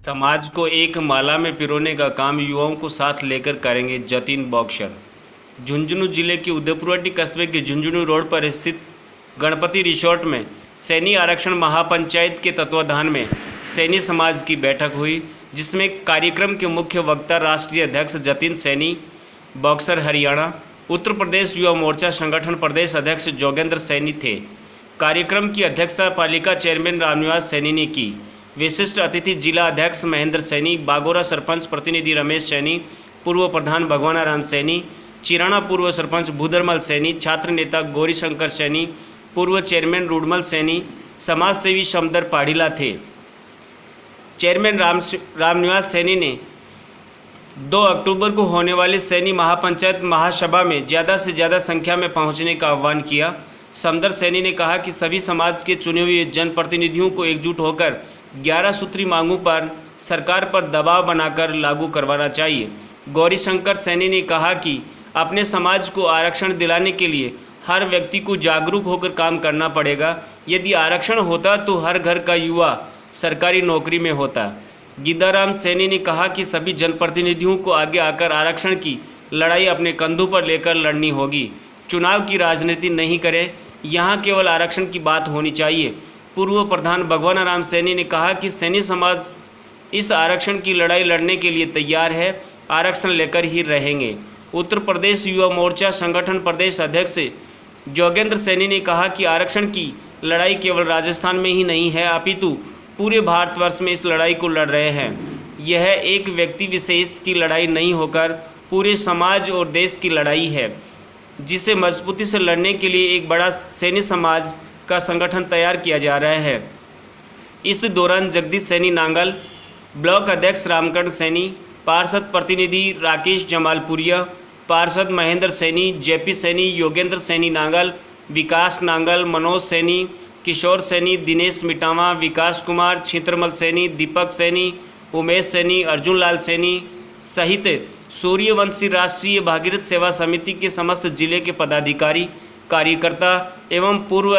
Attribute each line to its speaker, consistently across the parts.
Speaker 1: समाज को एक माला में पिरोने का काम युवाओं को साथ लेकर करेंगे जतिन बॉक्सर। झुंझुनू जिले के उदयपुरवाटी कस्बे के झुंझुनू रोड पर स्थित गणपति रिसोर्ट में सैनी आरक्षण महापंचायत के तत्वाधान में सैनी समाज की बैठक हुई, जिसमें कार्यक्रम के मुख्य वक्ता राष्ट्रीय अध्यक्ष जतिन सैनी बॉक्सर हरियाणा उत्तर प्रदेश युवा मोर्चा संगठन प्रदेश अध्यक्ष जोगेंद्र सैनी थे। कार्यक्रम की अध्यक्षता पालिका चेयरमैन रामनिवास सैनी ने की। विशिष्ट अतिथि जिला अध्यक्ष महेंद्र सैनी, बागोरा सरपंच प्रतिनिधि रमेश सैनी, पूर्व प्रधान भगवानाराम सैनी, चिराना पूर्व सरपंच भूधरमल सैनी, छात्र नेता गौरीशंकर सैनी, पूर्व चेयरमैन रुडमल सैनी, समाज सेवी शमदर पाढ़ीला थे। चेयरमैन रामनिवास सैनी ने 2 अक्टूबर को होने वाली सैनी महापंचायत महासभा में ज़्यादा से ज़्यादा संख्या में पहुंचने का आह्वान किया। समदर सैनी ने कहा कि सभी समाज के चुने हुए जनप्रतिनिधियों को एकजुट होकर 11 सूत्री मांगों पर सरकार पर दबाव बनाकर लागू करवाना चाहिए। गौरीशंकर सैनी ने कहा कि अपने समाज को आरक्षण दिलाने के लिए हर व्यक्ति को जागरूक होकर काम करना पड़ेगा। यदि आरक्षण होता तो हर घर का युवा सरकारी नौकरी में होता। गिद्दाराम सैनी ने कहा कि सभी जनप्रतिनिधियों को आगे आकर आरक्षण की लड़ाई अपने कंधों पर लेकर लड़नी होगी। चुनाव की राजनीति नहीं करें, यहाँ केवल आरक्षण की बात होनी चाहिए। पूर्व प्रधान भगवानाराम सैनी ने कहा कि सैनी समाज इस आरक्षण की लड़ाई लड़ने के लिए तैयार है, आरक्षण लेकर ही रहेंगे। उत्तर प्रदेश युवा मोर्चा संगठन प्रदेश अध्यक्ष जोगेंद्र सैनी ने कहा कि आरक्षण की लड़ाई केवल राजस्थान में ही नहीं है, अपितु पूरे भारतवर्ष में इस लड़ाई को लड़ रहे हैं। यह एक व्यक्ति विशेष की लड़ाई नहीं होकर पूरे समाज और देश की लड़ाई है, जिसे मजबूती से लड़ने के लिए एक बड़ा सैनी समाज का संगठन तैयार किया जा रहा है। इस दौरान जगदीश सैनी नांगल, ब्लॉक अध्यक्ष रामकरण सैनी, पार्षद प्रतिनिधि राकेश जमालपुरिया, पार्षद महेंद्र सैनी, जेपी सैनी, योगेंद्र सैनी नांगल, विकास नांगल, मनोज सैनी, किशोर सैनी, दिनेश मिटावा, विकास कुमार, छित्रमल सैनी, दीपक सैनी, उमेश सैनी, अर्जुन लाल सैनी सहित सूर्यवंशी राष्ट्रीय भागीरथ सेवा समिति के समस्त जिले के पदाधिकारी, कार्यकर्ता एवं पूर्व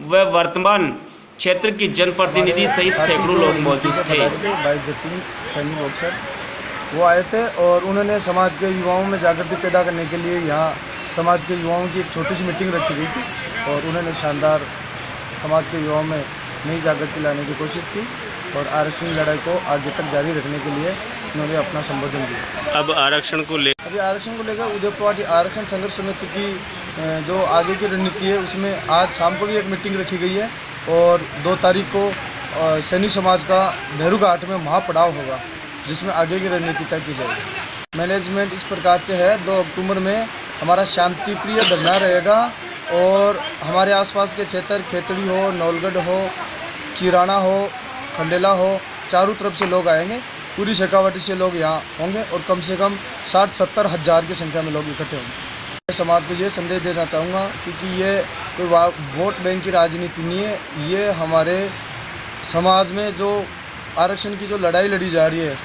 Speaker 1: व वर्तमान क्षेत्र के जनप्रतिनिधि सहित सैकड़ों लोग मौजूद थे।
Speaker 2: भाई जतिन सैनी बॉक्सर वो आए थे और उन्होंने समाज के युवाओं में जागृति पैदा करने के लिए यहाँ समाज के युवाओं की एक छोटी सी मीटिंग रखी गई थी और उन्होंने शानदार समाज के युवाओं में नई जागृति लाने की कोशिश की और आरक्षण लड़ाई को आगे तक जारी रखने के लिए उन्होंने अपना संबोधन दिया।
Speaker 1: अब आरक्षण को
Speaker 2: लेकर उदयपुरवाटी आरक्षण संघर्ष समिति की जो आगे की रणनीति है उसमें आज शाम को भी एक मीटिंग रखी गई है और 2 तारीख को सैनी समाज का नेहरू घाट में महापड़ाव होगा, जिसमें आगे की रणनीति तय की जाएगी। मैनेजमेंट इस प्रकार से है, 2 अक्टूबर में हमारा शांतिप्रिय धरना रहेगा और हमारे आसपास के क्षेत्र खेतड़ी हो, नौलगढ़ हो, चिराना हो, खंडेला हो, चारों तरफ से लोग आएंगे। पूरी शेखावाटी से लोग यहाँ होंगे और कम से कम 60-70 हज़ार की संख्या में लोग इकट्ठे होंगे। मैं समाज को ये संदेश देना चाहूँगा क्योंकि ये कोई वोट बैंक की राजनीति नहीं है, ये हमारे समाज में जो आरक्षण की जो लड़ाई लड़ी जा रही है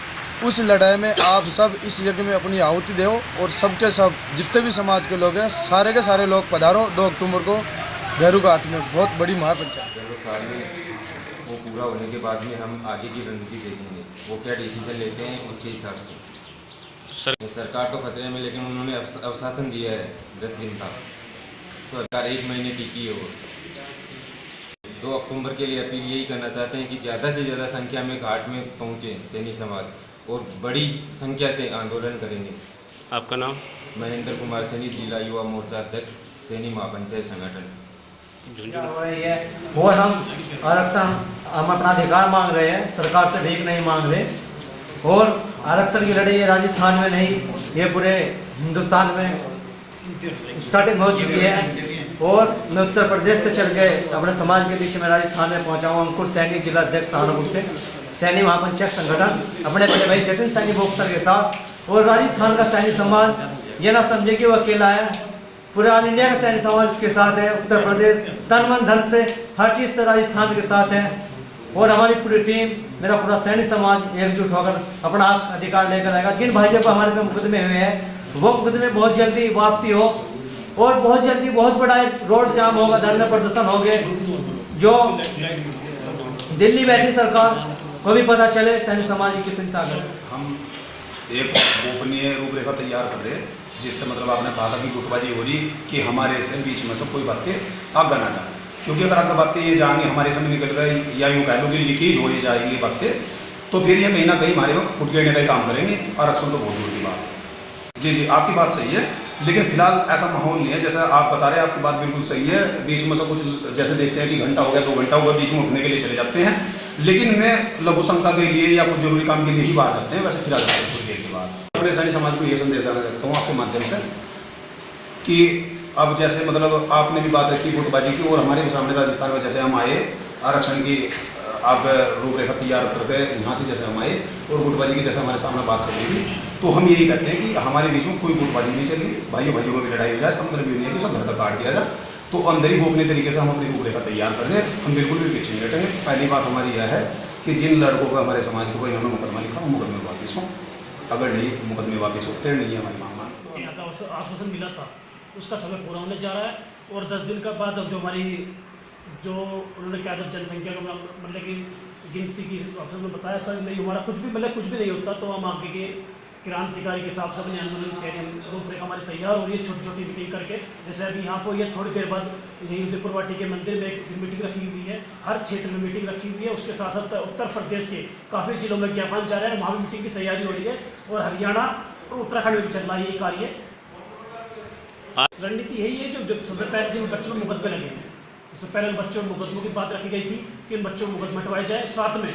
Speaker 2: उस लड़ाई में आप सब इस यज्ञ में अपनी आहुति दो और सबके सब जितने भी समाज के लोग हैं सारे के सारे लोग पधारो 2 अक्टूबर को नेहरू घाट में बहुत बड़ी महापंचायत।
Speaker 3: वो पूरा होने के बाद में हम आगे की रणनीति देखेंगे, वो क्या डिसीजन लेते हैं उसके हिसाब से। सरकार तो खतरे में, लेकिन उन्होंने अवशासन दिया है 10 दिन का, तो सरकार 1 महीने टिकी है। वो 2 अक्टूबर के लिए अपील यही करना चाहते हैं कि ज़्यादा से ज़्यादा संख्या में घाट में पहुँचे सैनी समाज और बड़ी संख्या से आंदोलन करेंगे।
Speaker 1: आपका नाम?
Speaker 3: महेंद्र कुमार सैनी, जिला युवा मोर्चा अध्यक्ष, सैनी महापंचायत संगठन।
Speaker 4: हो रही है और हम आरक्षण हम अपना अधिकार मांग रहे हैं, सरकार से भीख नहीं मांग रहे। और आरक्षण की लड़ाई ये राजस्थान में नहीं, ये पूरे हिंदुस्तान में स्टार्टिंग हो चुकी है। और मैं उत्तर प्रदेश से चल के अपने समाज के बीच में राजस्थान में पहुंचा हूँ। अंकुर सैनी, जिला अध्यक्ष सहारनपुर से, सैनी महापंचायत संगठन, अपने बड़े भाई जतिन सैनी बॉक्सर के साथ। और राजस्थान का सैनी समाज ये ना समझे कि वो अकेला है, पूरे ऑल इंडिया का सैनी समाज उसके साथ है। उत्तर प्रदेश तन मन धन से हर चीज़ से राजस्थान के साथ है और हमारी पूरी टीम, मेरा पूरा सैनी समाज एकजुट होकर अपना अधिकार लेकर आएगा। जिन भाइयों पर हमारे पे मुकदमे हुए हैं वो मुकदमे बहुत जल्दी वापसी हो और बहुत जल्दी बहुत बड़ा रोड जाम होगा, धरने प्रदर्शन होंगे। जो दिल्ली बैठी सरकार को भी पता चले सैनिक समाज की कितनी ताकत है।
Speaker 5: हम एक गोपनीय रूपरेखा तैयार कर रहे हैं, जिससे मतलब आपने कहा था कि गुटबाजी हो रही कि हमारे से बीच में से कोई बातें आगे ना जाए, क्योंकि अगर आगे बातें ये जाएंगे हमारे समय निकल गए या यूँ कह लो कि लीकेज हो ही जाएगी ये बातें, तो फिर ये कहीं ना कहीं हमारे में फुट गिरने का ही काम करेंगे। आरक्षण तो बहुत दूर की बात है। जी आपकी बात सही है, लेकिन फिलहाल ऐसा माहौल नहीं है जैसा आप बता रहे हैं। आपकी बात बिल्कुल सही है। बीच में से कुछ जैसे देखते हैं कि घंटा हो गया 2 घंटा हो गया, बीच में उठने के लिए चले जाते हैं, लेकिन वे लघु शंका के लिए या कुछ जरूरी काम के लिए ही बाहर जाते हैं। वैसे फिर आ जाते हैं कुछ देर के बाद। अपने सैनिक समाज को ये संदेश देना चाहता हूँ आपके माध्यम से कि अब जैसे मतलब आपने भी बात रखी गुटबाजी की, और हमारे भी सामने राजस्थान में जैसे हम आए आरक्षण की आप रूपरेखा तैयार करके यहाँ से जैसे हम आए और गुटबाजी की जैसे हमारे सामने बात चल रही थी, तो हम यही कहते हैं कि हमारे बीच में कोई गुटबाजी नहीं चल रही। भाइयों भाइयों में भी लड़ाई हो जाए, समुद्र भी नहीं है कि सब घर का काट दिया जाए, तो अंदर ही गोपनीय तरीके से हम अपनी रूपरेखा तैयार कर रहे हैं। हम बिल्कुल भी पीछे नहीं हटेंगे। पहली बात हमारी यह है कि जिन लड़कों को हमारे समाज को इन्होंने मुकदमा लिखा, वो मुकदमे वापिस हों। अगर नहीं मुकदमे वापिस होते नहीं है हमारी मांग।
Speaker 6: ऐसा आश्वासन मिला था, उसका समय पूरा होने जा रहा है, और 10 दिन का बाद अब जो हमारी जो उन्होंने क्या था जनसंख्या का मतलब कि गिनती की अफसर ने बताया था, नहीं हमारा कुछ भी नहीं होता, तो हम आगे के क्रांतिकारी के हिसाब से अपने आंदोलन की तैयारी रूपरेखा हमारी तैयार हो रही है, छोटी छोटी मीटिंग करके। जैसे अभी यहाँ को ये थोड़ी देर बाद यही उदयपुरवाटी के मंदिर में एक मीटिंग रखी हुई है, हर क्षेत्र में मीटिंग रखी हुई है। उसके साथ साथ उत्तर प्रदेश के काफ़ी जिलों में ज्ञापन जा रहा है, वहाँ भी मीटिंग की तैयारी हो रही है, और हरियाणा और उत्तराखंड में भी चल रहा है ये कार्य। रणनीति यही है, जो सबसे पहले जिन बच्चों में मुकदमे लगे हैं, सबसे पहले बच्चों में मुकदमों की बात रखी गई थी कि इन बच्चों को मुकदमा हटवाए जाए। साथ में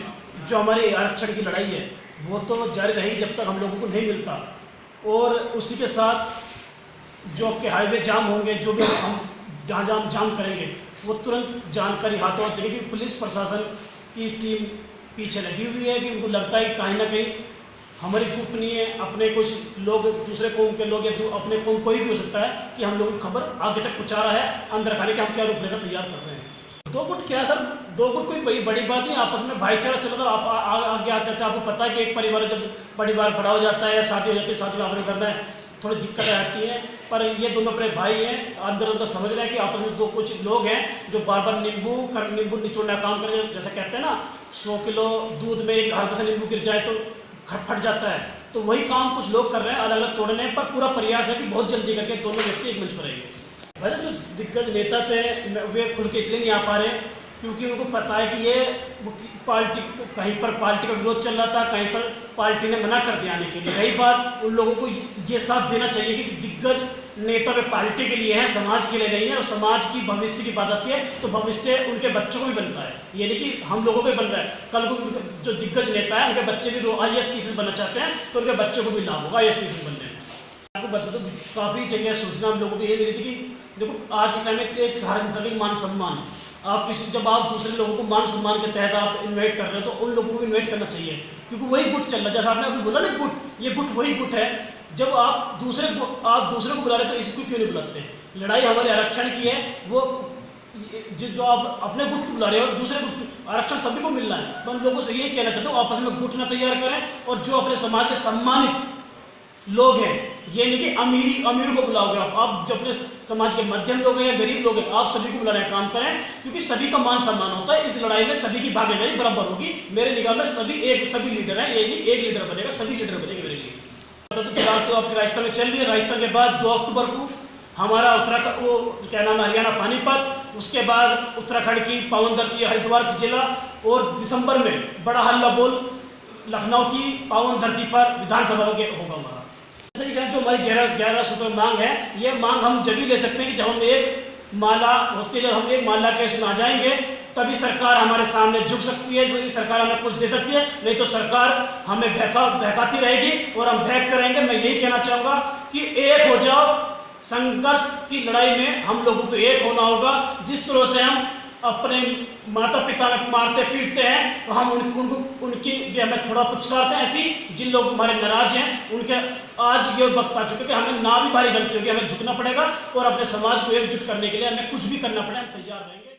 Speaker 6: जो हमारे आरक्षण की लड़ाई है वो तो जारी रहेगी जब तक हम लोगों को नहीं मिलता, और उसी के साथ जो आपके हाईवे जाम होंगे, जो भी हम जहाँ जाम करेंगे, वो तुरंत जानकारी हाथों हाथ देगी। पुलिस प्रशासन की टीम पीछे लगी हुई है कि उनको लगता है कि कहीं ना कहीं हमारी गोपनीय अपने कुछ लोग, दूसरे कौम के लोग या अपने कौम कोई भी हो सकता है कि हम लोगों की खबर आगे तक पहुँचा रहा है अंदर खाने के हम क्या रूपरेखा तैयार कर रहे हैं। 2 गुट क्या सर, 2 गुट कोई बड़ी बात नहीं, आपस में भाईचारा चल रहा था। आप आगे आते थे, आपको पता है कि एक परिवार जब परिवार बड़ा हो जाता है, शादी हो जाती है, शादी में अपने घर में थोड़ी दिक्कतें आती हैं, पर ये दोनों अपने भाई हैं, अंदर समझ रहे हैं कि आपस में 2 कुछ लोग हैं जो बार बार नींबू निचोड़ने का काम कर रहे हैं। जैसे कहते हैं ना, 100 किलो दूध में एक हल्का सा नींबू गिर जाए तो फट जाता है, तो वही काम कुछ लोग कर रहे हैं अलग अलग तोड़ने पर। पूरा प्रयास है कि बहुत जल्दी करके दोनों व्यक्ति एक मंच पर आएंगे। भाई जो दिग्गज नेता थे वे खुल के इसलिए नहीं आ पा रहे क्योंकि उनको पता है कि ये पार्टी, कहीं पर पार्टी का विरोध चल रहा था, कहीं पर पार्टी ने मना कर दिया आने के लिए। रही बात, उन लोगों को ये साथ देना चाहिए कि दिग्गज नेता वे पार्टी के लिए हैं, समाज के लिए नहीं है, और समाज की भविष्य की बात आती है तो भविष्य उनके बच्चों को भी बनता है, ये नहीं कि हम लोगों को ही बन रहा है। कल को जो दिग्गज नेता है उनके बच्चे भी IAS PCS बनना चाहते हैं तो उनके बच्चों को भी लाभ होगा IAS PCS बनने में। आपको बता दो, काफ़ी जगह सूचना हम लोगों को ये मिली थी कि देखो आज के टाइम में एक हर इंसान का मान सम्मान, आप जब आप दूसरे लोगों को मान सम्मान के तहत आप इन्वाइट कर रहे हो तो उन लोगों को इन्वाइट करना चाहिए, क्योंकि वही गुट चल रहा है। जैसे आपने अभी बोला ना गुट, ये गुट वही गुट है। जब आप दूसरे को बुला रहे तो इसको क्यों नहीं बुलाते? लड़ाई हमारे आरक्षण की है, वो जो आप अपने गुट को बुला रहे हो, दूसरे गुट, आरक्षण सभी को मिलना है। मैं उन लोगों से यही कहना चाहता हूँ, आपस में गुट ना तैयार करें, और जो अपने समाज के सम्मानित लोग हैं, ये नहीं कि अमीरों को बुलाओगे आप जब अपने समाज के मध्यम लोग हैं या गरीब लोग हैं, आप सभी को बुलाने का काम करें, क्योंकि सभी का मान सम्मान होता है। इस लड़ाई में सभी की भागीदारी बराबर होगी। मेरे निगाह में सभी लीडर हैं, ये नहीं एक लीडर बनेगा, सभी लीडर बनेंगे मेरे लिए। तो फिलहाल तो आपके राजस्थान में चल रही है। राजस्थान के बाद 2 अक्टूबर को हमारा उत्तराखंड, वो क्या नाम है, हरियाणा पानीपत, उसके बाद उत्तराखंड की पावन धरती हरिद्वार जिला, और दिसंबर में बड़ा हल्ला बोल लखनऊ की पावन धरती पर विधानसभा के होगा हमारा। सही कहें, जो हमारी 11 सूत्रों की मांग है, ये मांग हम जब भी ले सकते हैं कि जब हम एक माला होती है, जब हम एक माला के सुना जाएंगे तभी सरकार हमारे सामने झुक सकती है, सरकार हमें कुछ दे सकती है, नहीं तो सरकार हमें बहकाती रहेगी और हम बहकते रहेंगे। मैं यही कहना चाहूँगा कि एक हो जाओ, संघर्ष की लड़ाई में हम लोगों को एक होना होगा। जिस तरह से हम अपने माता पिता में मारते पीटते हैं, तो हम उनकी भी हमें थोड़ा पुचकारते हैं। ऐसी जिन लोग हमारे नाराज हैं उनके आज ये वक्त आ चुका है कि हमें ना भी भारी गलती होगी, हमें झुकना पड़ेगा, और अपने समाज को एकजुट करने के लिए हमें कुछ भी करना पड़े, हम तैयार रहेंगे।